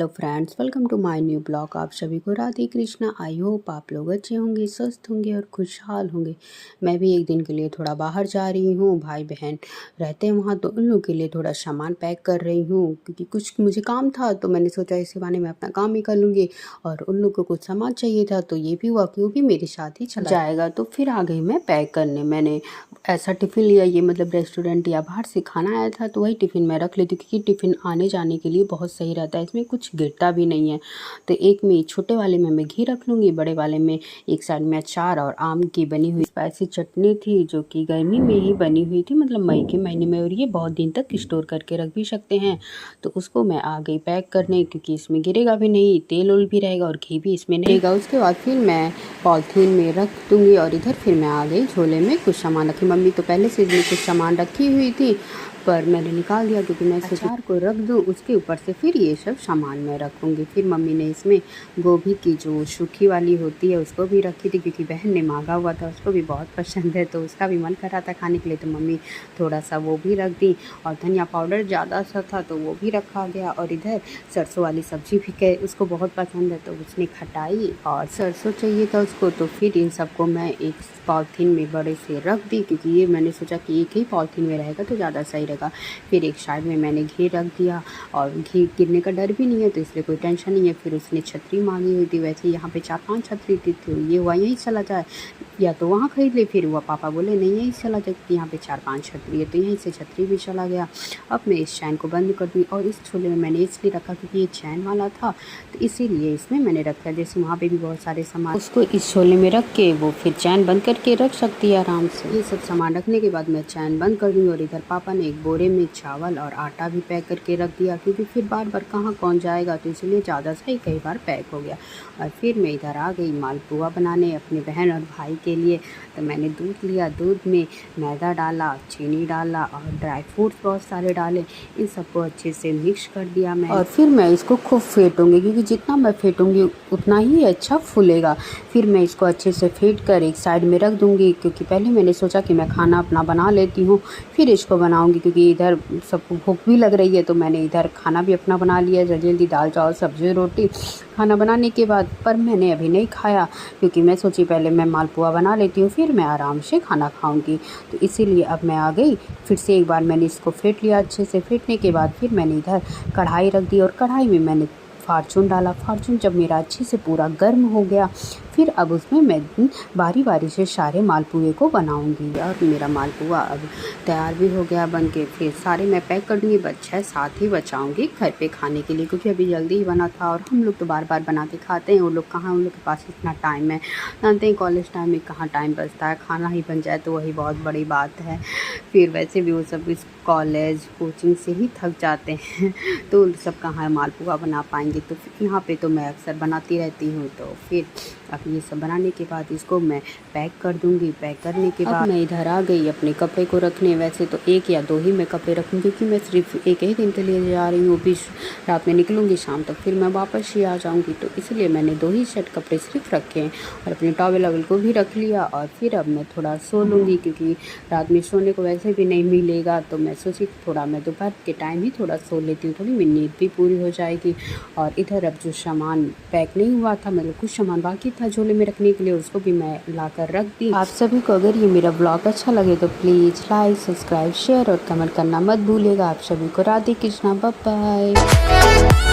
Hello friends, welcome to my new blog. आप सभी को राधे कृष्णा। आई होप आप लोग अच्छे होंगे, स्वस्थ होंगे और खुशहाल होंगे। मैं भी एक दिन के लिए थोड़ा बाहर जा रही हूँ, भाई बहन रहते हैं वहाँ, तो उन लोगों के लिए थोड़ा सामान पैक कर रही हूँ क्योंकि कुछ मुझे काम था, तो मैंने सोचा इसी बहाने मैं अपना काम ही कर लूँगी। और उन लोगों को कुछ सामान चाहिए था, तो ये भी हुआ कि वो भी मेरे साथ ही चला जाएगा। तो फिर आ गई मैं पैक करने। मैंने ऐसा टिफ़िन लिया, ये मतलब रेस्टोरेंट या बाहर से खाना आया था, तो वही टिफ़िन मैं रख लेती हूँ क्योंकि टिफ़िन आने जाने के लिए बहुत सही रहता है, इसमें कुछ गिरता भी नहीं है। तो एक में छोटे वाले में मैं घी रख लूँगी, बड़े वाले में एक साइड में अचार और आम की बनी हुई स्पाइसी चटनी थी, जो कि गर्मी में ही बनी हुई थी, मतलब मई के महीने में, और ये बहुत दिन तक स्टोर करके रख भी सकते हैं। तो उसको मैं आ गई पैक करने क्योंकि इसमें गिरेगा भी नहीं, तेल उल भी रहेगा और घी भी इसमें नहीं रहेगा। उसके बाद फिर मैं पॉलीथीन में रख दूँगी और इधर फिर मैं आ गई झोले में कुछ सामान रखी। मम्मी तो पहले से इसमें कुछ सामान रखी हुई थी, पर मैंने निकाल दिया क्योंकि मैं अचार को रख दूँ, उसके ऊपर से फिर ये सब सामान मैं रखूँगी। फिर मम्मी ने इसमें गोभी की जो सूखी वाली होती है उसको भी रखी थी क्योंकि बहन ने मांगा हुआ था, उसको भी बहुत पसंद है, तो उसका भी मन कर रहा था खाने के लिए, तो मम्मी थोड़ा सा वो भी रख दी। और धनिया पाउडर ज़्यादा सा था तो वो भी रखा गया। और इधर सरसों वाली सब्ज़ी भी उसको बहुत पसंद है, तो उसने खटाई और सरसों चाहिए था उसको, तो फिर इन सबको मैं एक पॉलीथीन में बड़े से रख दी क्योंकि ये मैंने सोचा कि एक ही पॉलीथीन में रहेगा तो ज़्यादा सही रहेगा। फिर एक साइड में मैंने घी रख दिया और घी गिरने का डर भी नहीं है, तो इसलिए कोई टेंशन नहीं है। फिर उसने छतरी मांगी हुई थी, वैसे यहाँ पे 4-5 छतरी थी, तो ये हुआ यहीं चला जाए या तो वहाँ ख़रीद ले। फिर हुआ पापा बोले नहीं यहीं चला जाए क्योंकि यहाँ पे 4-5 छतरी है, तो यहीं से छतरी भी चला गया। अब मैं इस चैन को बंद कर दी और इस छोले में मैंने इसलिए रखा क्योंकि ये चैन वाला था, तो इसीलिए इसमें मैंने रखा। जैसे वहाँ पे भी बहुत सारे सामान, उसको इस छोले में रख के वो फिर चैन बंद करके रख सकती है आराम से। ये सब सामान रखने के बाद मैं चैन बंद कर दूँगी। और इधर पापा ने एक बोरे में चावल और आटा भी पैक करके रख दिया क्योंकि फिर बार बार कहाँ कौन जाएगा, तो इसलिए ज़्यादा सा ही कई बार पैक हो गया। और फिर मैं इधर आ गई मालपुआ बनाने अपने बहन और भाई के लिए। तो मैंने दूध लिया, दूध में मैदा डाला, चीनी डाला और ड्राई फ्रूट्स बहुत सारे डाले, इन सबको अच्छे से मिक्स कर दिया मैं। और फिर मैं इसको खूब फेंटूँगी क्योंकि जितना मैं फेंटूँगी उतना ही अच्छा फूलेगा। फिर मैं इसको अच्छे से फेंट कर एक साइड में रख दूँगी क्योंकि पहले मैंने सोचा कि मैं खाना अपना बना लेती हूँ फिर इसको बनाऊँगी, क्योंकि इधर सबको भूख भी लग रही है, तो मैंने इधर खाना भी अपना बना लिया जल्दी जल्दी, दाल चावल सब्ज़ी रोटी खाना बनाने के बाद। पर मैंने अभी नहीं खाया क्योंकि मैं सोची पहले मैं मालपुआ बना लेती हूँ फिर मैं आराम से खाना खाऊंगी, तो इसीलिए अब मैं आ गई। फिर से एक बार मैंने इसको फेंट लिया। अच्छे से फेंटने के बाद फिर मैंने इधर कढ़ाई रख दी और कढ़ाई में मैंने फार्चून डाला। फार्चून जब मेरा अच्छे से पूरा गर्म हो गया, फिर अब उसमें मैं बारी बारी से सारे मालपुए को बनाऊंगी। और मेरा मालपुआ अब तैयार भी हो गया बन के। फिर सारे मैं पैक कर दूँगी, बस 6-7 ही बचाऊंगी घर पे खाने के लिए क्योंकि अभी जल्दी ही बना था। और हम लोग तो बार बार बना के खाते हैं, वो लोग कहाँ, उन लोग के पास इतना टाइम है। जानते हैं कॉलेज टाइम में कहाँ टाइम बचता है, खाना ही बन जाए तो वही बहुत बड़ी बात है। फिर वैसे भी वो सब इस कॉलेज कोचिंग से ही थक जाते हैं, तो सब कहाँ मालपुआ बना पाएंगे। तो यहाँ पे तो मैं अक्सर बनाती रहती हूँ। तो फिर अब ये सब बनाने के बाद इसको मैं पैक कर दूँगी। पैक करने के बाद मैं इधर आ गई अपने कपड़े को रखने। वैसे तो 1 या 2 ही मैं कपड़े रखूँगी क्योंकि मैं सिर्फ एक ही दिन के लिए जा रही हूँ, भी रात में निकलूँगी, शाम तक फिर मैं वापस ही आ जाऊँगी, तो इसलिए मैंने 2 ही सेट कपड़े सिर्फ रखे हैं। और अपने टॉवेल वॉवेल को भी रख लिया। और फिर अब मैं थोड़ा सो लूँगी क्योंकि रात में सोने को वैसे भी नहीं मिलेगा, तो मैं सोची थोड़ा मैं दोपहर के टाइम ही थोड़ा सो लेती हूँ, थोड़ी मेरी नींद भी पूरी हो जाएगी। और इधर अब जो सामान पैक नहीं हुआ था, मतलब कुछ सामान बाकी था झोले में रखने के लिए, उसको भी मैं लाकर रख दी। आप सभी को अगर ये मेरा ब्लॉग अच्छा लगे तो प्लीज़ लाइक, सब्सक्राइब, शेयर और कमेंट करना मत भूलिएगा। आप सभी को राधे कृष्णा, बाय बाय।